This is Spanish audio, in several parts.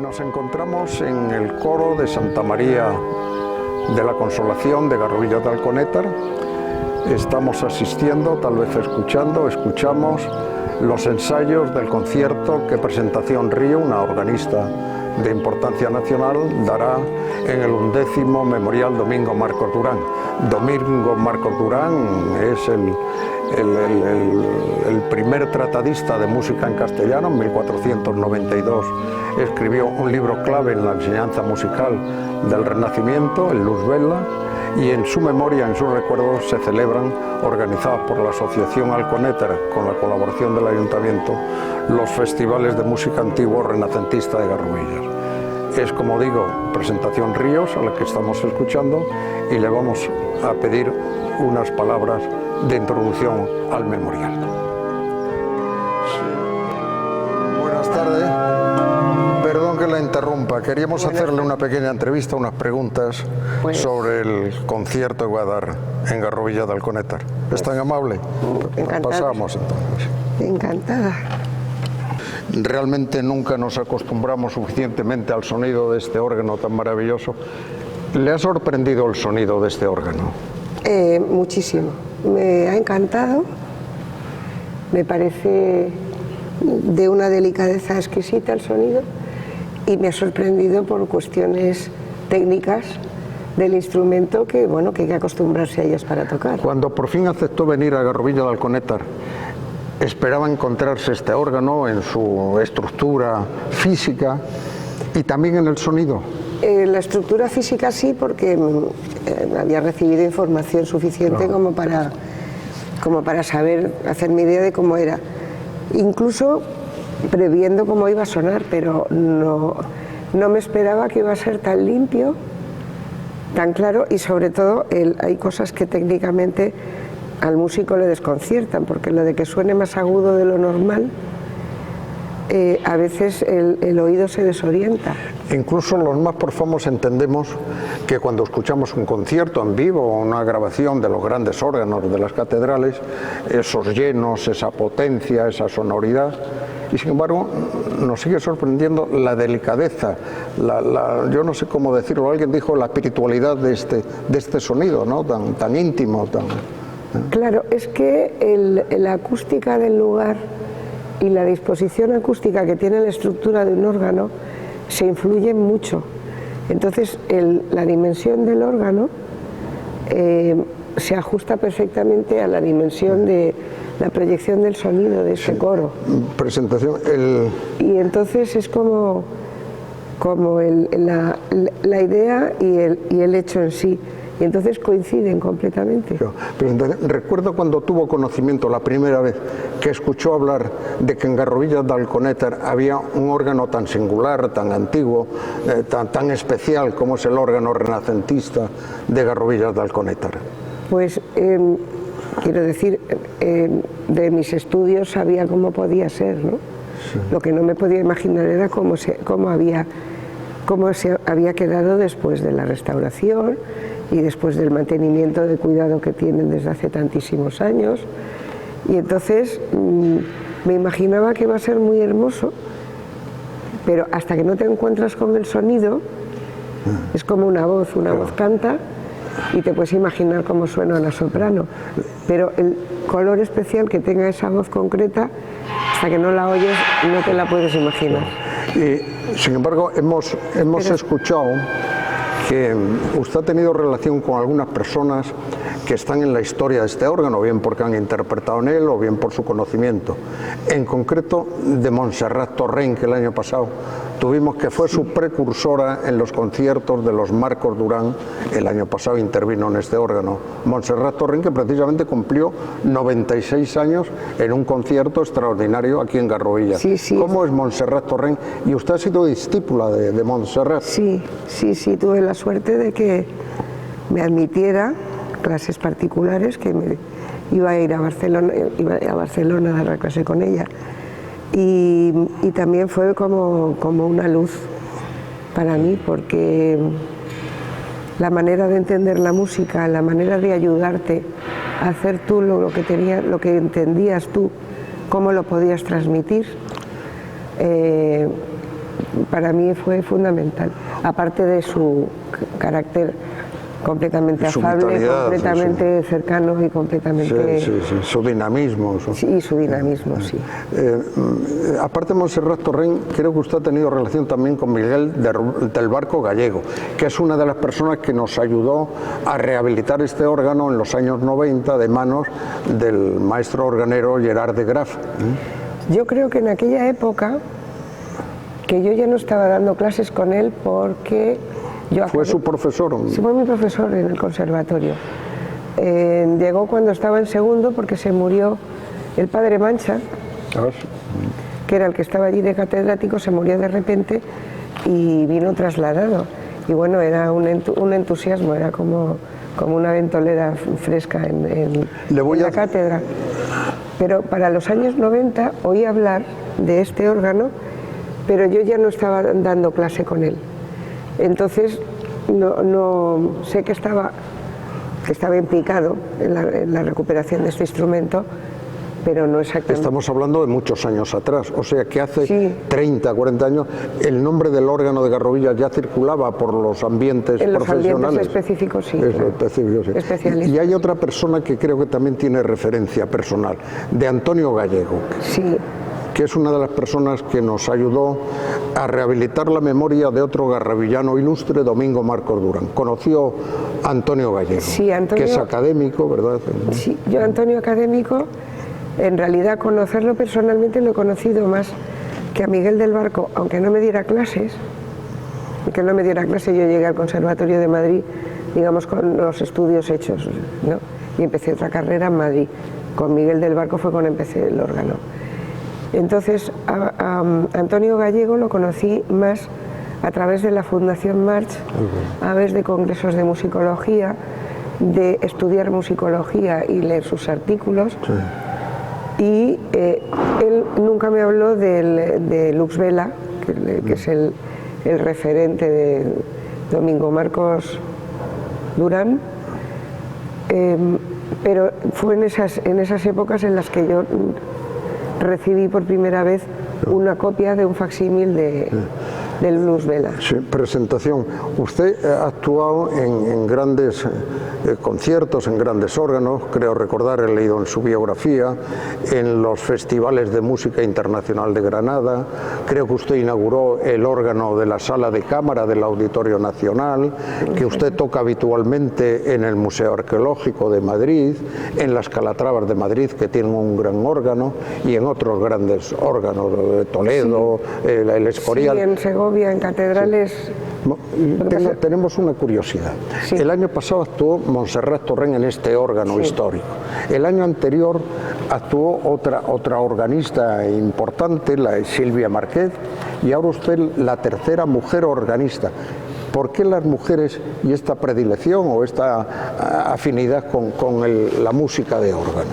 Nos encontramos en el coro de Santa María de la Consolación de Garrovilla de Alconétar. Estamos asistiendo, tal vez escuchamos los ensayos del concierto que Presentación Río, una organista de importancia nacional, dará en el 11º Memorial Domingo Marcos Durán. Domingo Marcos Durán es el primer tratadista de música en castellano. En 1492 escribió un libro clave en la enseñanza musical del Renacimiento, el Luz Vela, y en su memoria, en sus recuerdos, se celebran, organizados por la Asociación Alconétar, con la colaboración del Ayuntamiento, los festivales de música antigua renacentista de Garrovillas. Es, como digo, Presentación Ríos, a la que estamos escuchando, y le vamos a pedir unas palabras de introducción al memorial. Buenas tardes. Perdón que la interrumpa. Queríamos hacerle una pequeña entrevista, unas preguntas sobre el concierto que va a dar en Garrovilla de Alconétar. ¿Es tan amable? Encantada. Pasamos entonces. Encantada. Realmente nunca nos acostumbramos suficientemente al sonido de este órgano tan maravilloso. ¿Le ha sorprendido el sonido de este órgano? Muchísimo. Me ha encantado. Me parece de una delicadeza exquisita el sonido, y me ha sorprendido por cuestiones técnicas del instrumento que, bueno, que hay que acostumbrarse a ellas para tocar. Cuando por fin aceptó venir a Garrovilla de Alconétar, ¿esperaba encontrarse este órgano en su estructura física y también en el sonido? La estructura física sí, porque había recibido información suficiente como para saber, hacerme idea de cómo era. Incluso previendo cómo iba a sonar, pero no me esperaba que iba a ser tan limpio, tan claro, y sobre todo hay cosas que técnicamente al músico le desconciertan, porque lo de que suene más agudo de lo normal, a veces el oído se desorienta. Incluso los más profanos entendemos que cuando escuchamos un concierto en vivo o una grabación de los grandes órganos de las catedrales, esos llenos, esa potencia, esa sonoridad, y sin embargo nos sigue sorprendiendo la delicadeza, yo no sé cómo decirlo, alguien dijo la espiritualidad de este sonido, ¿no? tan íntimo, tan... Claro, es que la acústica del lugar y la disposición acústica que tiene la estructura de un órgano se influyen mucho. Entonces la dimensión del órgano se ajusta perfectamente a la dimensión de la proyección del sonido de ese coro. Presentación. Y entonces es como la idea y el hecho en sí. Y entonces coinciden completamente. Recuerdo cuando tuvo conocimiento la primera vez que escuchó hablar de que en Garrovilla de Alconétar había un órgano tan singular, tan antiguo, tan especial como es el órgano renacentista de Garrovilla de Alconétar. Pues quiero decir, de mis estudios sabía cómo podía ser, ¿no? Sí. Lo que no me podía imaginar era cómo se había quedado después de la restauración y después del mantenimiento de cuidado que tienen desde hace tantísimos años. Y entonces me imaginaba que iba a ser muy hermoso, pero hasta que no te encuentras con el sonido, es como una voz canta y te puedes imaginar cómo suena la soprano, pero el color especial que tenga esa voz concreta, hasta que no la oyes no te la puedes imaginar. Y sin embargo hemos escuchado que usted ha tenido relación con algunas personas que están en la historia de este órgano, bien porque han interpretado en él o bien por su conocimiento. En concreto de Montserrat Torrent, que el año pasado tuvimos, que fue su precursora en los conciertos de los Marcos Durán, el año pasado intervino en este órgano. Montserrat Torrent, que precisamente cumplió 96 años en un concierto extraordinario aquí en Garrovilla. Sí, sí. ¿Cómo es Montserrat Torrent? Y usted ha sido discípula de Montserrat. Sí, tuve la suerte de que me admitiera clases particulares, que me iba a ir a Barcelona a dar la clase con ella, y también fue como una luz para mí, porque la manera de entender la música, la manera de ayudarte a hacer tú lo que entendías tú, cómo lo podías transmitir, para mí fue fundamental, aparte de su carácter completamente afable, vitalidad, completamente cercano y completamente... Su dinamismo. Sí, su dinamismo, sí. Aparte de Montserrat Torrent, creo que usted ha tenido relación también con Miguel del Barco Gallego, que es una de las personas que nos ayudó a rehabilitar este órgano en los años 90 de manos del maestro organero Gerard de Graaf. Yo creo que en aquella época, que yo ya no estaba dando clases con él porque... ¿Fue su profesor? Sí, fue mi profesor en el conservatorio. Llegó cuando estaba en segundo porque se murió el padre Mancha, que era el que estaba allí de catedrático, se murió de repente y vino trasladado. Y bueno, era un entusiasmo, era como una ventolera fresca en la cátedra. Pero para los años 90 oí hablar de este órgano, pero yo ya no estaba dando clase con él. Entonces, no sé que estaba implicado en la recuperación de este instrumento, pero no exactamente. Estamos hablando de muchos años atrás, o sea que hace 30, 40 años el nombre del órgano de Garrovillas ya circulaba por los ambientes profesionales. En los ambientes específicos, sí. Especialistas. Y hay otra persona que creo que también tiene referencia personal, de Antonio Gallego. Sí. Que es una de las personas que nos ayudó a rehabilitar la memoria de otro garravillano ilustre, Domingo Marcos Durán. Conoció a Antonio Gallego, sí, Antonio, que es académico, ¿verdad? Sí, yo Antonio académico, en realidad conocerlo personalmente lo he conocido más que a Miguel del Barco, aunque no me diera clases. Yo llegué al Conservatorio de Madrid, digamos, con los estudios hechos, ¿no? Y empecé otra carrera en Madrid. Con Miguel del Barco fue cuando empecé el órgano. Entonces, a Antonio Gallego lo conocí más a través de la Fundación March, a través de congresos de musicología, de estudiar musicología y leer sus artículos. Sí. Y él nunca me habló de Lux Vela, que es el referente de Domingo Marcos Durán, pero fue en esas épocas en las que yo recibí por primera vez una copia de un facsímil del Lux Vela. Sí, presentación. Usted ha actuado en grandes conciertos, en grandes órganos, creo recordar, he leído en su biografía, en los festivales de música internacional de Granada, creo que usted inauguró el órgano de la Sala de Cámara del Auditorio Nacional, que usted toca habitualmente en el Museo Arqueológico de Madrid, en las Calatravas de Madrid, que tienen un gran órgano, y en otros grandes órganos, de Toledo, sí. El Escorial. Sí, en Segovia, en catedrales. Sí. Tenemos una curiosidad. Sí. El año pasado actuó Montserrat Torrent en este órgano histórico. El año anterior actuó otra organista importante, la Silvia Márquez, y ahora usted la tercera mujer organista. ¿Por qué las mujeres y esta predilección o esta afinidad con la música de órgano?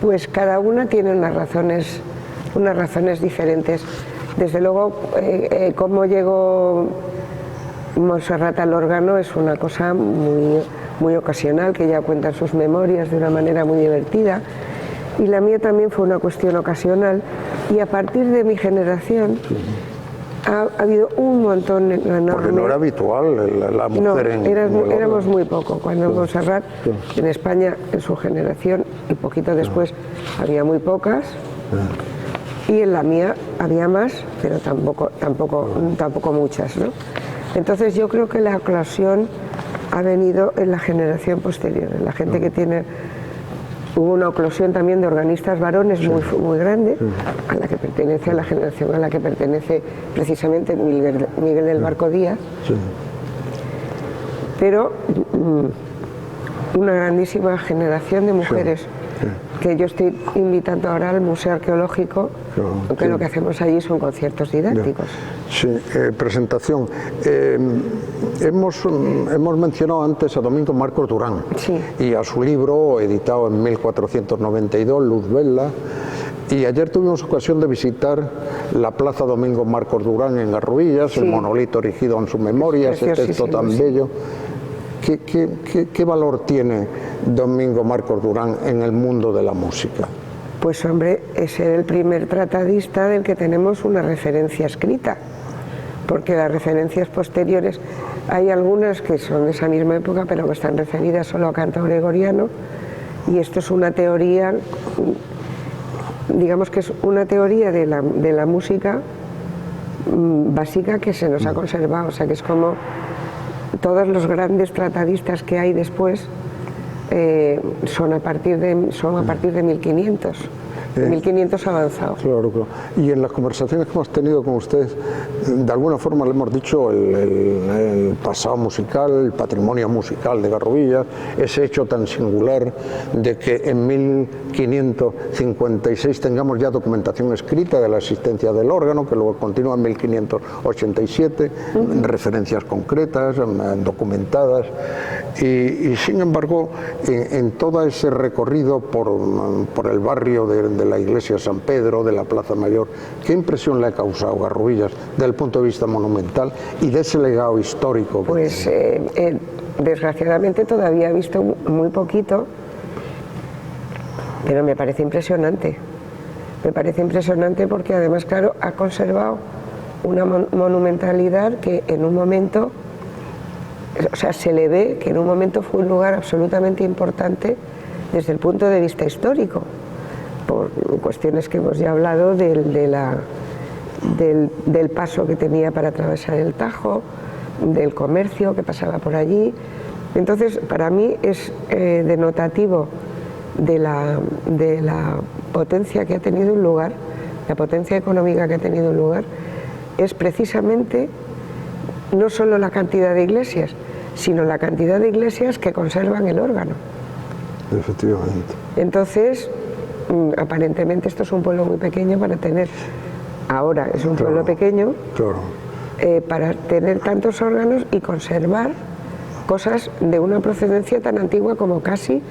Pues cada una tiene unas razones diferentes. Desde luego, cómo llegó Montserrat al órgano es una cosa muy ocasional, que ella cuenta en sus memorias de una manera muy divertida, y la mía también fue una cuestión ocasional, y a partir de mi generación ha habido un montón enorme. Porque no era habitual la mujer éramos muy poco. Cuando Montserrat, en España, en su generación, y poquito después, había muy pocas, y en la mía había más, pero tampoco muchas, ¿no? Entonces yo creo que la eclosión ha venido en la generación posterior, en la gente que tiene... Hubo una eclosión también de organistas varones muy grande, a la que pertenece, a la generación a la que pertenece precisamente Miguel del Barco Díaz, pero una grandísima generación de mujeres. Que yo estoy invitando ahora al Museo Arqueológico, aunque lo que hacemos allí son conciertos didácticos. Sí, presentación. Hemos mencionado antes a Domingo Marcos Durán y a su libro editado en 1492, Lux Vela, y ayer tuvimos ocasión de visitar la Plaza Domingo Marcos Durán en Garrovillas, el monolito erigido en su memoria, ese texto tan bello. ¿Qué valor tiene Domingo Marcos Durán en el mundo de la música? Pues hombre, es el primer tratadista del que tenemos una referencia escrita. porque las referencias posteriores, hay algunas que son de esa misma época, pero que están referidas solo a canto gregoriano, y esto es una teoría, digamos que es una teoría de la música básica que se nos ha conservado, o sea que es como todos los grandes tratadistas que hay después son a partir de 1500. 1500 avanzado. Claro, claro. Y en las conversaciones que hemos tenido con usted, de alguna forma le hemos dicho el pasado musical, el patrimonio musical de Garrovillas, ese hecho tan singular de que en 1556 tengamos ya documentación escrita de la existencia del órgano, que luego continúa en 1587, referencias concretas, documentadas, y sin embargo, en todo ese recorrido por el barrio de la iglesia San Pedro, de la Plaza Mayor, ¿qué impresión le ha causado Garrovillas desde el punto de vista monumental y de ese legado histórico? Pues desgraciadamente todavía he visto muy poquito, pero me parece impresionante. Me parece impresionante porque además, claro, ha conservado una monumentalidad que en un momento, o sea, se le ve que en un momento fue un lugar absolutamente importante desde el punto de vista histórico, por cuestiones que hemos ya hablado del paso que tenía para atravesar el Tajo, del comercio que pasaba por allí. Entonces, para mí es denotativo de la potencia que ha tenido un lugar, la potencia económica que ha tenido un lugar, es precisamente no solo la cantidad de iglesias, sino la cantidad de iglesias que conservan el órgano. Efectivamente. Entonces, aparentemente esto es un pueblo muy pequeño para tener, ahora es un pueblo pequeño, para tener tantos órganos y conservar cosas de una procedencia tan antigua como casi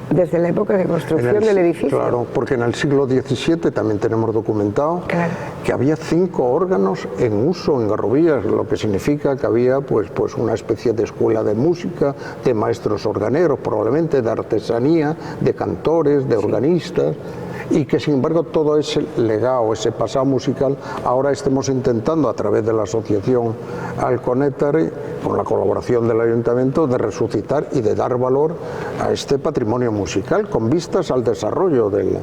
desde la época de construcción del edificio. Claro, porque en el siglo XVII también tenemos documentado que había 5 órganos en uso en Garrovillas, lo que significa que había pues una especie de escuela de música, de maestros organeros, probablemente de artesanía, de cantores, de organistas, y que sin embargo todo ese legado, ese pasado musical, ahora estemos intentando a través de la asociación Alconétare, con la colaboración del ayuntamiento, de resucitar y de dar valor a este patrimonio musical con vistas al desarrollo del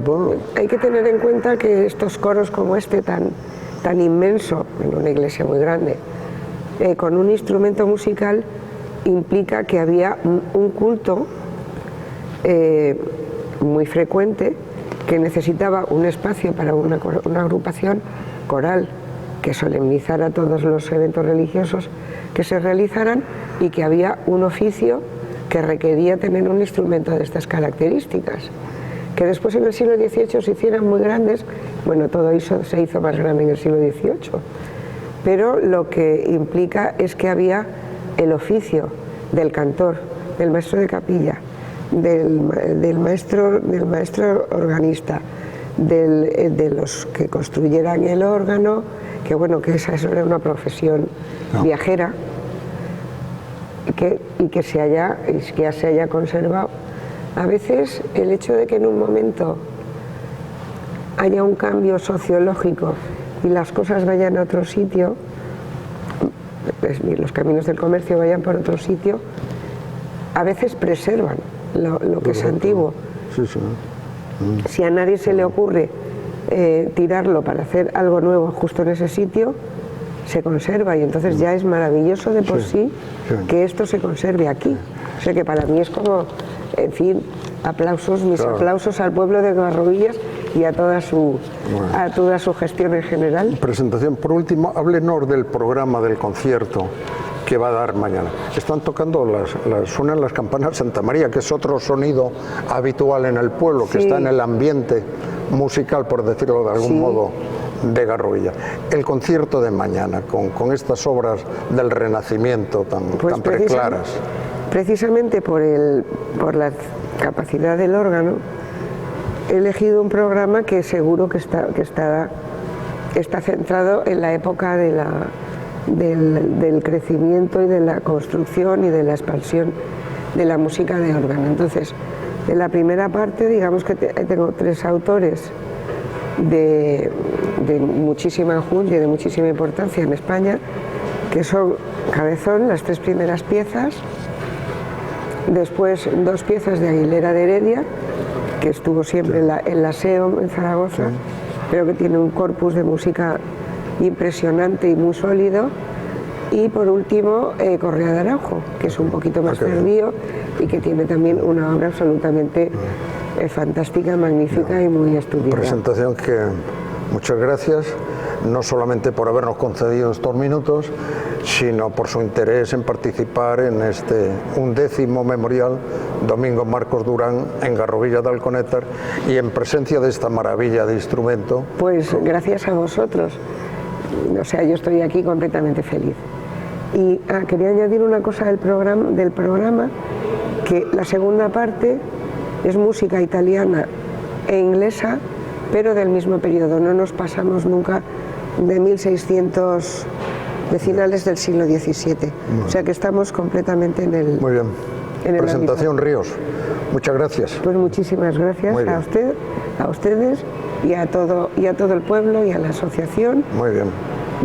pueblo. Hay que tener en cuenta que estos coros como este tan inmenso, en una iglesia muy grande, con un instrumento musical, implica que había un culto muy frecuente que necesitaba un espacio para una agrupación coral que solemnizara todos los eventos religiosos que se realizaran, y que había un oficio que requería tener un instrumento de estas características, que después en el siglo XVIII se hicieran muy grandes. Bueno, todo eso se hizo más grande en el siglo XVIII, pero lo que implica es que había el oficio del cantor, del maestro de capilla, del maestro organista, de los que construyeran el órgano, que bueno, que esa era una profesión viajera, y que se haya conservado. A veces el hecho de que en un momento haya un cambio sociológico y las cosas vayan a otro sitio, los caminos del comercio vayan por otro sitio, a veces preservan lo que es antiguo. Si a nadie se le ocurre tirarlo para hacer algo nuevo justo en ese sitio, se conserva, y entonces ya es maravilloso de por sí que esto se conserve aquí. O sea que para mí es como, en fin, mis aplausos al pueblo de Garrovillas y a toda su gestión en general. Presentación. Por último, háblenos del programa del concierto que va a dar mañana. Están tocando suenan las campanas Santa María, que es otro sonido habitual en el pueblo, que está en el ambiente musical, por decirlo de algún modo, de Garrovillas. El concierto de mañana, con estas obras del Renacimiento tan preclaras. Precisamente por la capacidad del órgano, he elegido un programa que seguro que está centrado en la época del crecimiento y de la construcción y de la expansión de la música de órgano. Entonces, en la primera parte, digamos que tengo 3 autores de muchísima enjundia y de muchísima importancia en España, que son Cabezón, las 3 primeras piezas, después 2 piezas de Aguilera de Heredia, que estuvo siempre en la SEO en Zaragoza, pero que tiene un corpus de música impresionante y muy sólido, y por último Correa de Araujo, que es un poquito más tardío y que tiene también una obra absolutamente fantástica, magnífica y muy estudiada. Presentación que muchas gracias, no solamente por habernos concedido estos minutos, sino por su interés en participar en este 11º memorial Domingo Marcos Durán en Garrovilla de Alconétar y en presencia de esta maravilla de instrumento. Pues gracias a vosotros, o sea, yo estoy aquí completamente feliz. Y quería añadir una cosa del programa, que la segunda parte es música italiana e inglesa, pero del mismo periodo, no nos pasamos nunca de 1600, de finales del siglo XVII, o sea que estamos completamente en el... Muy bien, presentación Ríos, muchas gracias. Pues muchísimas gracias a usted, a ustedes y a todo el pueblo y a la asociación Muy bien.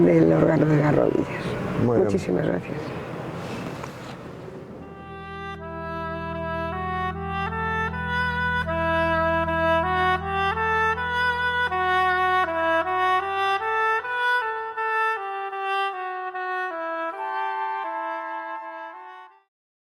del órgano de Garrovillas. Muy bien. Muchísimas gracias.